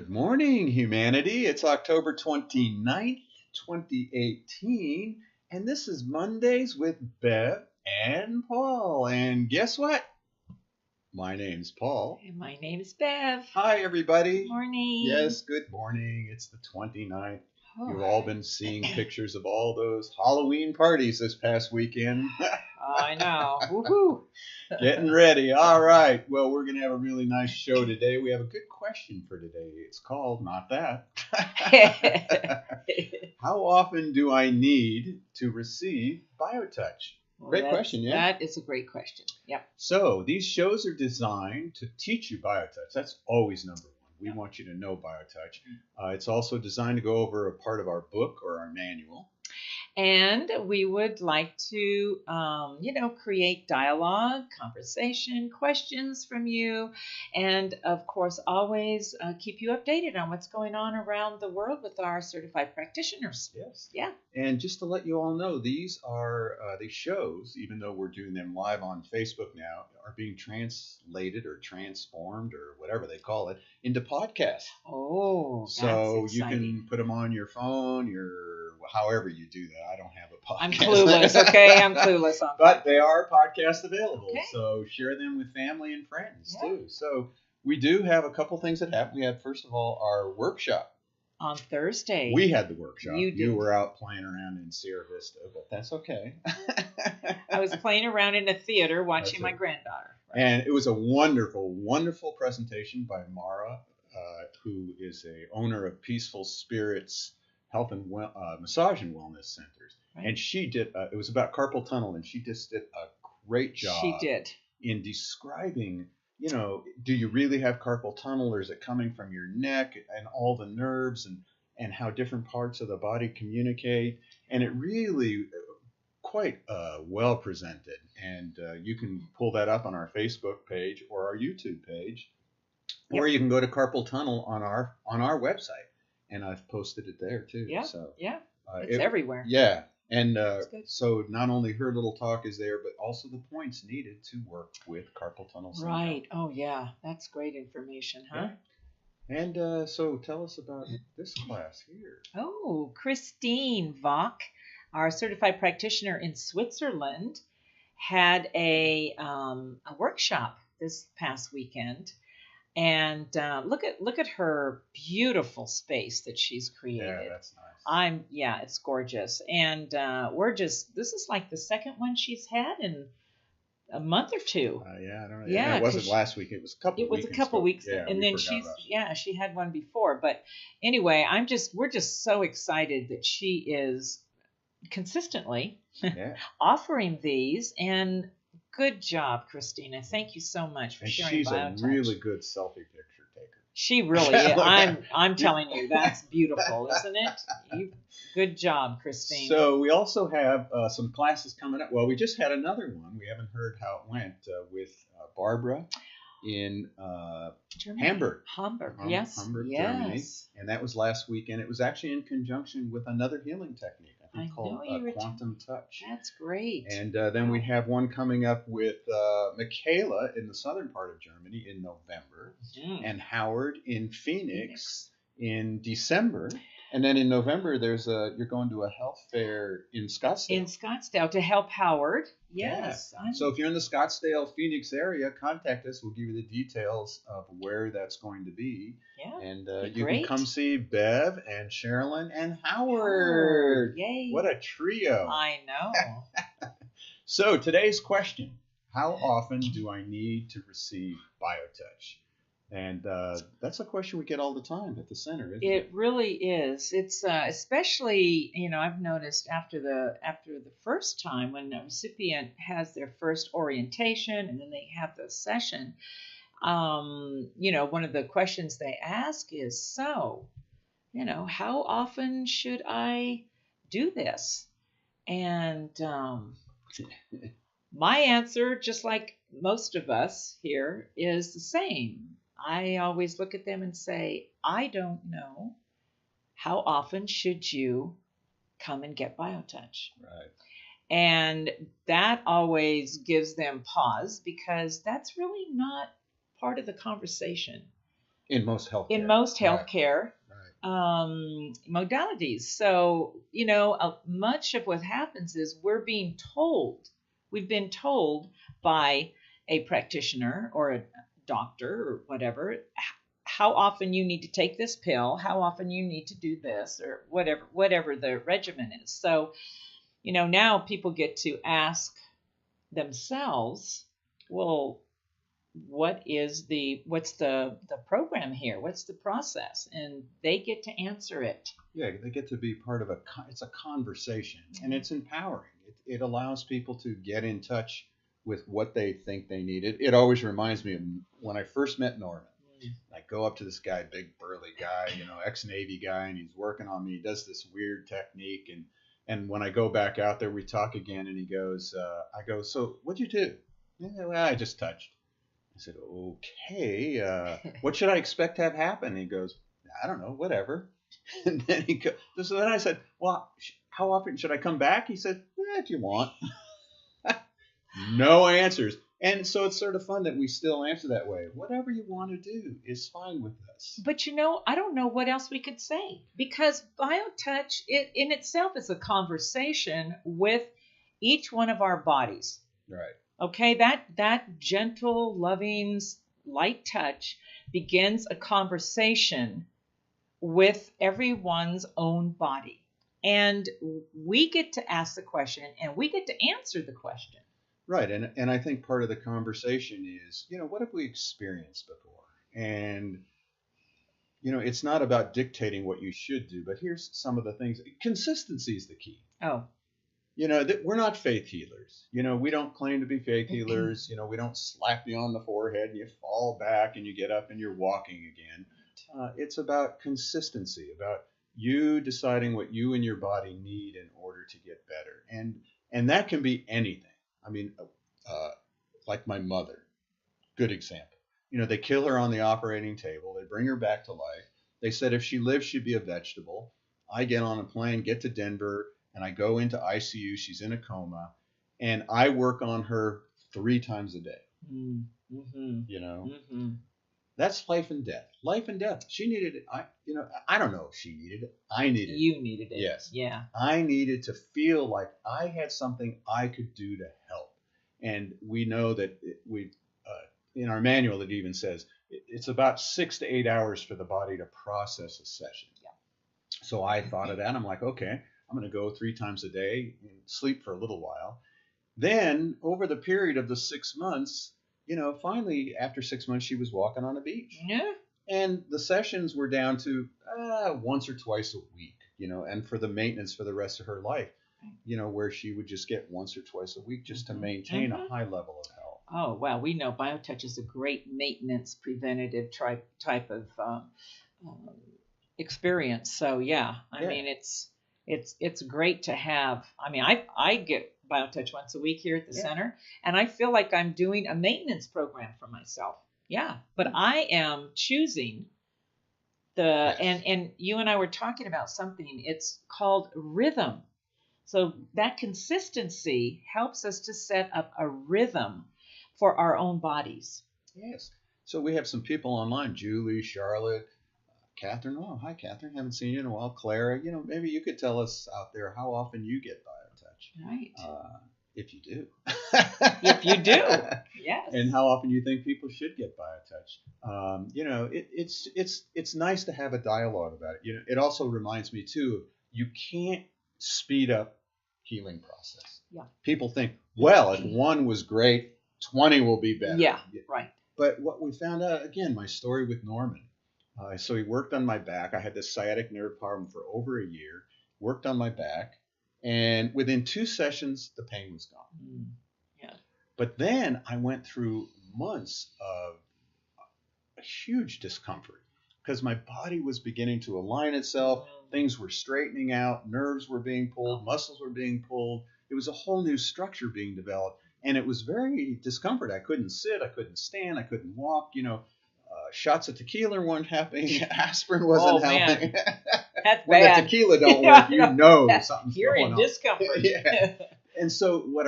Good morning, humanity. It's October 29th, 2018, and this is Mondays with Bev and Paul. And guess what? My name's Paul. And my name's Bev. Hi, everybody. Good morning. Yes, good morning. It's the 29th. Oh. You've all been seeing pictures of all those Halloween parties this past weekend. I know. Woohoo. Getting ready. All right. Well, we're going to have a really nice show today. We have a good question for today. It's called Not That. How often do I need to receive BioTouch? Well, Great question, yeah? That is a great question. Yep. So these shows are designed to teach you BioTouch. That's always number one. We want you to know BioTouch. It's also designed to go over a part of our book or our manual. And we would like to, create dialogue, conversation, questions from you, and of course, always keep you updated on what's going on around the world with our certified practitioners. Yes. Yeah. And just to let you all know, these are these shows, even though we're doing them live on Facebook now, are being translated or transformed or whatever they call it into podcasts. Oh, so that's you exciting. can put them on your phone, however you do that. I don't have a podcast. I'm clueless, okay? I'm clueless on that. But they are podcast available, Okay. so share them with family and friends Yeah. too. So we do have a couple things that happen. We had, first of all, our workshop. On Thursday. We had the workshop. You did. You were out playing around in Sierra Vista, but that's okay. I was playing around in a theater watching That's my granddaughter. Right? And it was a wonderful, wonderful presentation by Mara, who is a owner of Peaceful Spirits Health and Massage and Wellness Centers. Right. And she did, it was about carpal tunnel, and she just did a great job. She did. In describing, do you really have carpal tunnel, or is it coming from your neck and all the nerves and how different parts of the body communicate? And it really quite well presented. And you can pull that up on our Facebook page or our YouTube page, Yep. or you can go to carpal tunnel on our website. And I've posted it there too. Yeah, So, yeah. It's everywhere. Yeah. And good. so not only her little talk is there, but also the points needed to work with carpal tunnel syndrome. Right. Oh, yeah. That's great information, huh? Yeah. And so tell us about this class here. Oh, Christine Vock, our certified practitioner in Switzerland, had a workshop this past weekend. And look at her beautiful space that she's created. Yeah, that's nice. It's gorgeous. And this is like the second one she's had in a month or two. Yeah, I don't know. Yeah, it wasn't last week. It was a couple. It was a couple weeks, yeah, and then she had one before. But anyway, we're just so excited that she is consistently offering these. And good job, Christina. Thank you so much for sharing BioTouch. She's a really good selfie picture taker. She really is. I'm telling you, that's beautiful, isn't it? Good job, Christine. So we also have some classes coming up. Well, we just had another one. We haven't heard how it went with Barbara in Hamburg. Hamburg, yes. Germany. And that was last weekend. It was actually in conjunction with another healing technique, I think, called Quantum Touch. That's great. And then we have one coming up with Michaela in the southern part of Germany in November, and Howard in Phoenix in December. And then in November, you're going to a health fair in Scottsdale. In Scottsdale to help Howard. Yes. Yeah. So if you're in the Scottsdale, Phoenix area, contact us. We'll give you the details of where that's going to be. Yeah. And you can come see Bev and Sherilyn and Howard. Yay. What a trio. I know. So today's question, how often do I need to receive BioTouch? And that's a question we get all the time at the center, isn't it? It really is. It's especially, I've noticed after the first time when a recipient has their first orientation and then they have the session, one of the questions they ask is, so, how often should I do this? And my answer, just like most of us here, is the same. I always look at them and say, I don't know. How often should you come and get BioTouch? Right. And that always gives them pause because that's really not part of the conversation. In most in healthcare. most Right. healthcare Right. modalities. So, much of what happens is we've been told by a practitioner or a doctor or whatever, how often you need to take this pill, how often you need to do this, or whatever the regimen is. So, now people get to ask themselves, well, what's the program here? What's the process? And they get to answer it. Yeah, they get to be part of it's a conversation, and it's empowering. It allows people to get in touch with what they think they needed. It always reminds me of when I first met Norman. I go up to this guy, big burly guy, ex-Navy guy, and he's working on me. He does this weird technique, and when I go back out there, we talk again, and he goes, I go, so what'd you do? Yeah, well, I just touched. I said, okay, what should I expect to have happen? He goes, I don't know, whatever. And then so then I said, well, how often should I come back? He said, if you want. No answers. And so it's sort of fun that we still answer that way. Whatever you want to do is fine with us. But I don't know what else we could say, because BioTouch in itself is a conversation with each one of our bodies. Right. Okay, that gentle, loving, light touch begins a conversation with everyone's own body. And we get to ask the question and we get to answer the question. Right. And I think part of the conversation is, what have we experienced before? And, it's not about dictating what you should do, but here's some of the things. Consistency is the key. Oh. We're not faith healers. We don't claim to be faith healers. We don't slap you on the forehead and you fall back and you get up and you're walking again. It's about consistency, about you deciding what you and your body need in order to get better. And that can be anything. I mean, like my mother, good example. They kill her on the operating table. They bring her back to life. They said if she lived, she'd be a vegetable. I get on a plane, get to Denver, and I go into ICU. She's in a coma, and I work on her 3 times a day. Mm-hmm. Mm-hmm. That's life and death. Life and death. She needed it. I don't know if she needed it. I needed it. You needed it. Yes. Yeah. I needed to feel like I had something I could do to help. And we know that in our manual, it even says it's about 6 to 8 hours for the body to process a session. Yeah. So I thought of that. I'm like, okay, I'm going to go 3 times a day and sleep for a little while. Then over the period of the 6 months, finally after 6 months, she was walking on a beach. Yeah. And the sessions were down to once or twice a week, and for the maintenance for the rest of her life, where she would just get once or twice a week just to maintain a high level of health. Oh, wow. We know BioTouch is a great maintenance preventative type of experience. So, yeah, I mean, it's great to have. I mean, I get BioTouch once a week here at the center, and I feel like I'm doing a maintenance program for myself. Yeah, but I am choosing and you and I were talking about something. It's called rhythm. So that consistency helps us to set up a rhythm for our own bodies. Yes. So we have some people online, Julie, Charlotte, Catherine. Oh, hi, Catherine. Haven't seen you in a while. Clara, maybe you could tell us out there how often you get BioTouch. Right. If you do. If you do. Yes. And how often you think people should get BioTouch. It's nice to have a dialogue about it. It also reminds me, too, you can't speed up healing process. Yeah. People think, well, if 1 was great, 20 will be better. Yeah, right. But what we found out, again, my story with Norman. So he worked on my back. I had this sciatic nerve problem for over a year, worked on my back, and within 2 sessions, the pain was gone. Yeah. But then I went through months of a huge discomfort because my body was beginning to align itself. Things were straightening out. Nerves were being pulled. Muscles were being pulled. It was a whole new structure being developed. And it was very discomfort. I couldn't sit. I couldn't stand. I couldn't walk. Shots of tequila weren't happening. Aspirin wasn't helping. That's when bad. the tequila don't work, something's You're going in on. discomfort. Yeah. And so what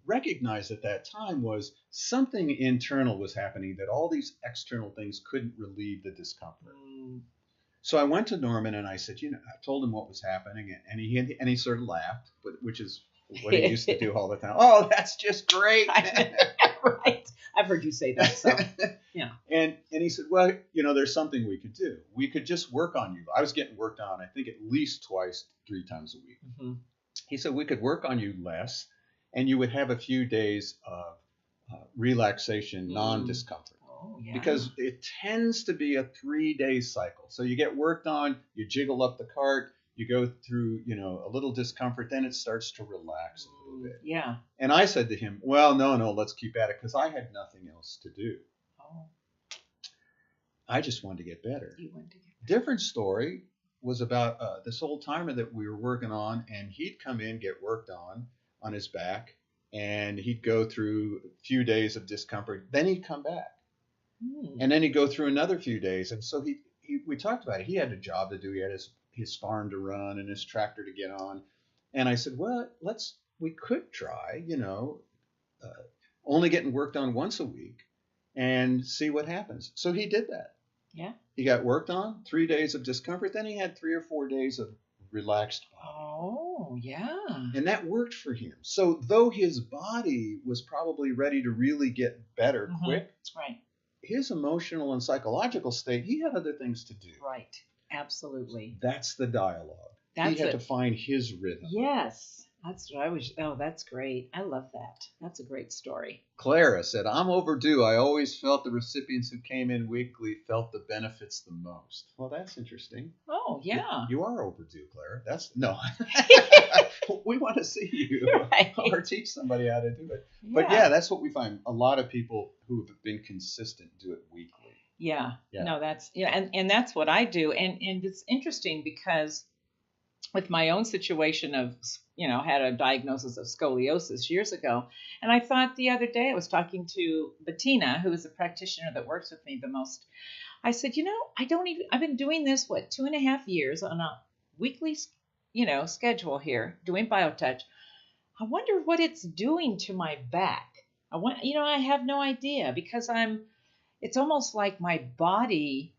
recognized at that time was something internal was happening that all these external things couldn't relieve the discomfort. So I went to Norman and I said, I told him what was happening, and he sort of laughed, which is what he used to do all the time. Oh, that's just great. Right. I've heard you say that. So yeah. And he said, well, there's something we could do. We could just work on you. I was getting worked on, I think, at least twice, 3 times a week. Mm-hmm. He said we could work on you less, and you would have a few days of relaxation, non-discomfort. Oh, yeah. Because it tends to be a 3-day cycle. So you get worked on, you jiggle up the cart, you go through, a little discomfort, then it starts to relax a little bit. Yeah. And I said to him, well, no, let's keep at it, because I had nothing else to do. Oh. I just wanted to get better. You wanted to get better. Different story was about this old timer that we were working on, and he'd come in, get worked on his back, and he'd go through a few days of discomfort. Then he'd come back. And then he'd go through another few days. And so we talked about it. He had a job to do. He had his farm to run and his tractor to get on. And I said, well, we could try, only getting worked on once a week and see what happens. So he did that. Yeah. He got worked on, 3 days of discomfort. Then he had 3 or 4 days of relaxed body. Oh, yeah. And that worked for him. So though his body was probably ready to really get better quick. Right. His emotional and psychological state, he had other things to do. Right. Absolutely. That's the dialogue. He had to find his rhythm. Yes. That's what I was. Oh, that's great. I love that. That's a great story. Clara said, I'm overdue. I always felt the recipients who came in weekly felt the benefits the most. Well, that's interesting. Oh, yeah. You are overdue, Clara. No. We want to see you right. or teach somebody how to do it. Yeah. But yeah, that's what we find. A lot of people who have been consistent do it weekly. Yeah. No, that's, and that's what I do. And it's interesting because with my own situation of, had a diagnosis of scoliosis years ago. And I thought the other day I was talking to Bettina, who is a practitioner that works with me the most. I said, I've been doing this, 2.5 years on a weekly, schedule here, doing BioTouch. I wonder what it's doing to my back. I have no idea because it's almost like my body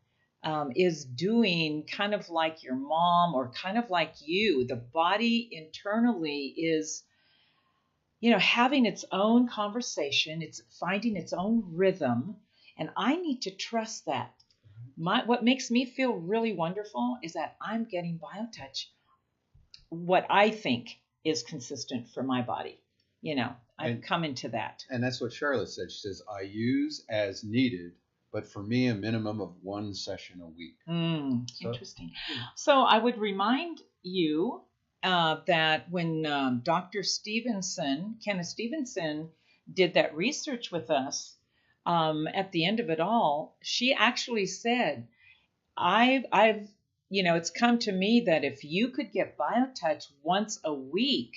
is doing kind of like your mom or kind of like you. The body internally is, having its own conversation. It's finding its own rhythm. And I need to trust that. What makes me feel really wonderful is that I'm getting BioTouch, what I think is consistent for my body. I've come into that. And that's what Charlotte said. She says, I use as needed, but for me, a minimum of 1 session a week. Interesting. So I would remind you that when Dr. Kenneth Stevenson, did that research with us, at the end of it all, she actually said, I've it's come to me that if you could get BioTouch once a week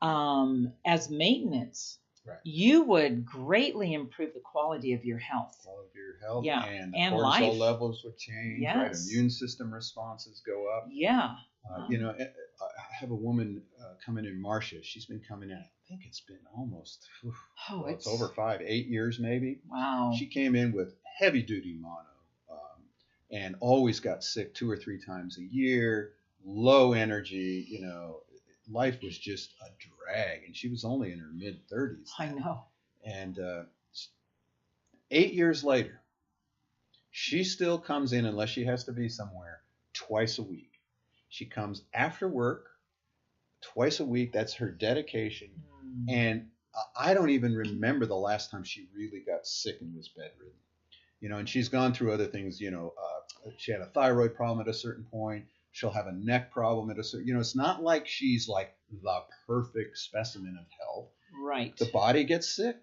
as maintenance, right, you would greatly improve the quality of your health. Yeah. And cortisol life levels would change. Yes. Right? Immune system responses go up. Yeah. I have a woman coming in, Marcia. She's been coming in, I think it's been almost, it's over 8 years maybe. Wow. She came in with heavy duty mono and always got sick 2 or 3 times a year, low energy, life was just a drag. And she was only in her mid-30s. I know. And 8 years later, she still comes in, unless she has to be somewhere, twice a week. She comes after work twice a week. That's her dedication. And I don't even remember the last time she really got sick and was bedridden. And she's gone through other things. She had a thyroid problem at a certain point. She'll have a neck problem at a certain, it's not like she's like the perfect specimen of health. Right. The body gets sick,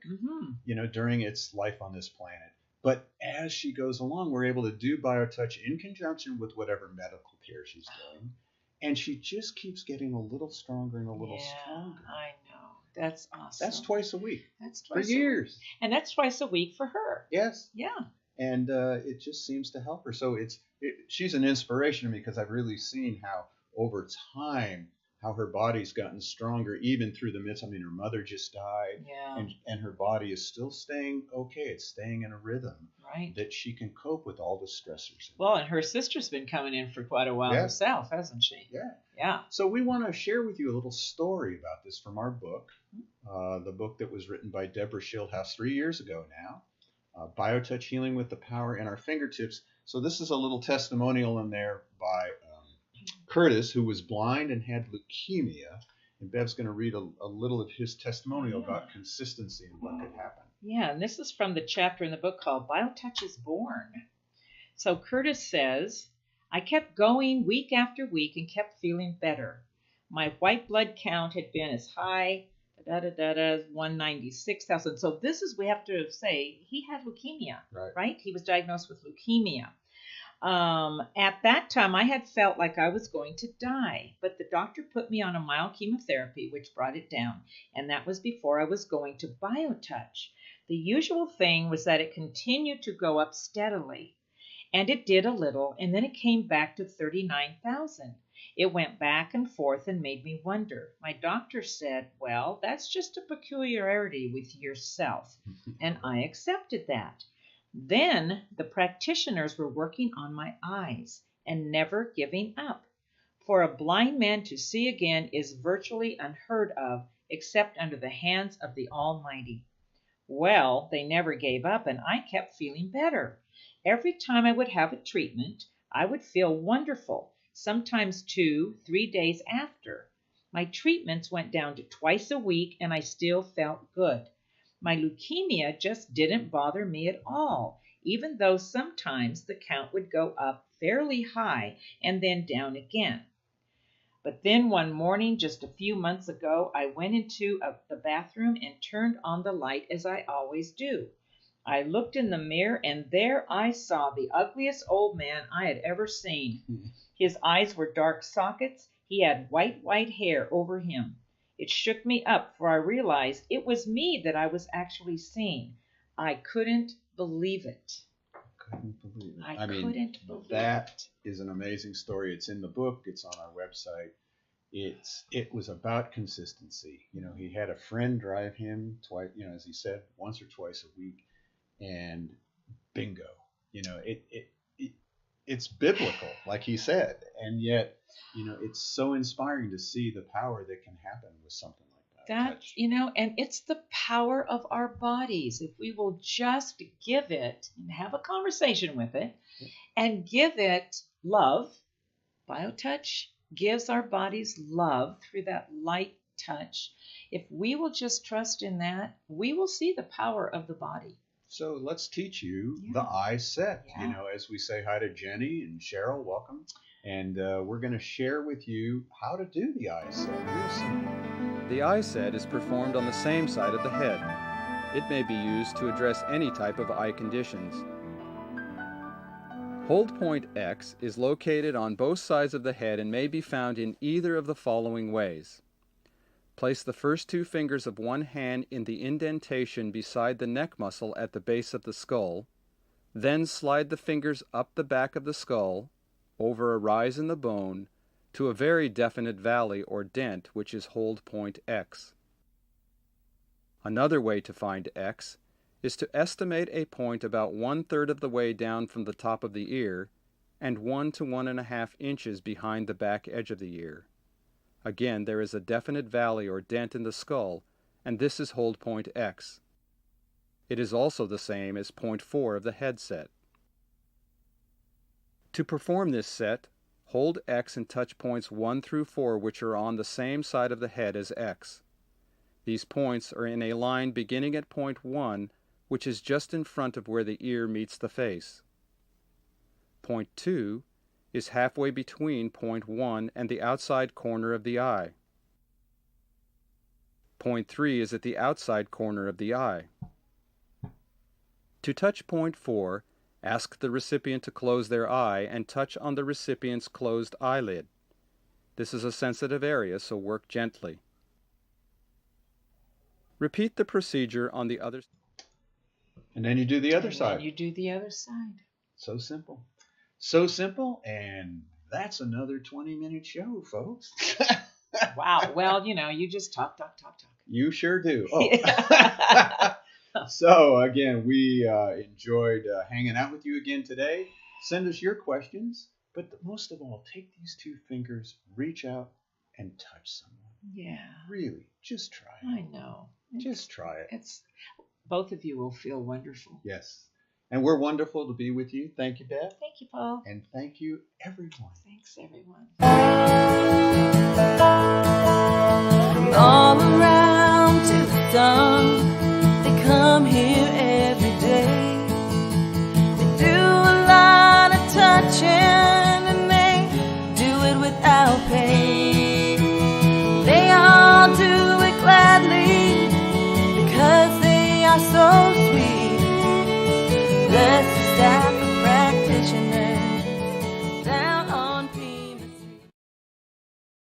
during its life on this planet. But as she goes along, we're able to do BioTouch in conjunction with whatever medical care she's doing. And she just keeps getting a little stronger and a little stronger. I know. That's awesome. That's twice a week. That's twice for years. And that's twice a week for her. Yes. Yeah. And it just seems to help her. So she's an inspiration to me because I've really seen how over time, how her body's gotten stronger even through the midst. I mean, her mother just died, Yeah. and her body is still staying okay. It's staying in a rhythm Right. that she can cope with all the stressors. Well, and her sister's been coming in for quite a while herself, hasn't she? Yeah. Yeah. So we want to share with you a little story about this from our book, the book that was written by Deborah Schildhouse 3 years ago now, BioTouch, Healing with the Power in Our Fingertips. So this is a little testimonial in there by Curtis, who was blind and had leukemia. And Bev's going to read a little of his testimonial about consistency and what could happen. Yeah, and this is from the chapter in the book called BioTouch is Born. So Curtis says, I kept going week after week and kept feeling better. My white blood count had been as high, 196,000. So this is, we have to say, he had leukemia, right? He was diagnosed with leukemia. At that time, I had felt like I was going to die, but the doctor put me on a mild chemotherapy, which brought it down, and that was before I was going to BioTouch. The usual thing was that it continued to go up steadily, and it did a little, and then it came back to 39,000. It went back and forth and made me wonder. My doctor said, well, that's just a peculiarity with yourself, and I accepted that. Then the practitioners were working on my eyes and never giving up. For a blind man to see again is virtually unheard of, except under the hands of the Almighty. Well, they never gave up, and I kept feeling better. Every time I would have a treatment, I would feel wonderful, sometimes 2-3 days after. My treatments went down to twice a week, and I still felt good. My leukemia just didn't bother me at all, even though sometimes the count would go up fairly high and then down again. But then one morning, just a few months ago, I went into the bathroom and turned on the light as I always do. I looked in the mirror, and there I saw the ugliest old man I had ever seen. His eyes were dark sockets. He had white hair over him. It shook me up, for I realized it was me that I was actually seeing. I couldn't believe it. I couldn't believe it. That is an amazing story. It's in the book. It's on our website. It was about consistency. You know, he had a friend drive him twice, you know, as he said, once or twice a week, and bingo. You know, it's biblical, like he said, and yet, you know, it's so inspiring to see the power that can happen with something like that. You know, and it's the power of our bodies. If we will just give it and have a conversation with it and give it love, BioTouch gives our bodies love through that light touch. If we will just trust in that, we will see the power of the body. So let's teach you the eye set. You know, as we say hi to Jenny and Cheryl, welcome. And we're going to share with you how to do the eye set. Real simple. The eye set is performed on the same side of the head. It may be used to address any type of eye conditions. Hold point X is located on both sides of the head and may be found in either of the following ways. Place the first 2 fingers of one hand in the indentation beside the neck muscle at the base of the skull, then slide the fingers up the back of the skull, over a rise in the bone, to a very definite valley or dent which is hold point X. Another way to find X is to estimate a point about 1/3 of the way down from the top of the ear and 1 to 1.5 inches behind the back edge of the ear. Again, there is a definite valley or dent in the skull, and this is hold point X. It is also the same as point 4 of the head set. To perform this set, hold X and touch points 1 through 4 which are on the same side of the head as X. These points are in a line beginning at point 1, which is just in front of where the ear meets the face. Point 2 is halfway between point 1 and the outside corner of the eye. Point 3 is at the outside corner of the eye. To touch point 4, ask the recipient to close their eye and touch on the recipient's closed eyelid. This is a sensitive area, so work gently. Repeat the procedure on the other side. And then you do the other side. You do the other side. So simple. So simple, and that's another 20-minute show, folks. Wow. Well, you just talk. You sure do. Oh. Yeah. So, again, we enjoyed hanging out with you again today. Send us your questions. But most of all, take these 2 fingers, reach out, and touch someone. Yeah. Really, just try it. I know. Just try it. It's both of you will feel wonderful. Yes. And we're wonderful to be with you. Thank you, Bev. Thank you, Paul. And thank you, everyone. Thanks, everyone. From all around to the sun, they come here every day. They do a lot of touching and they do it without pay. They all do it gladly because they are so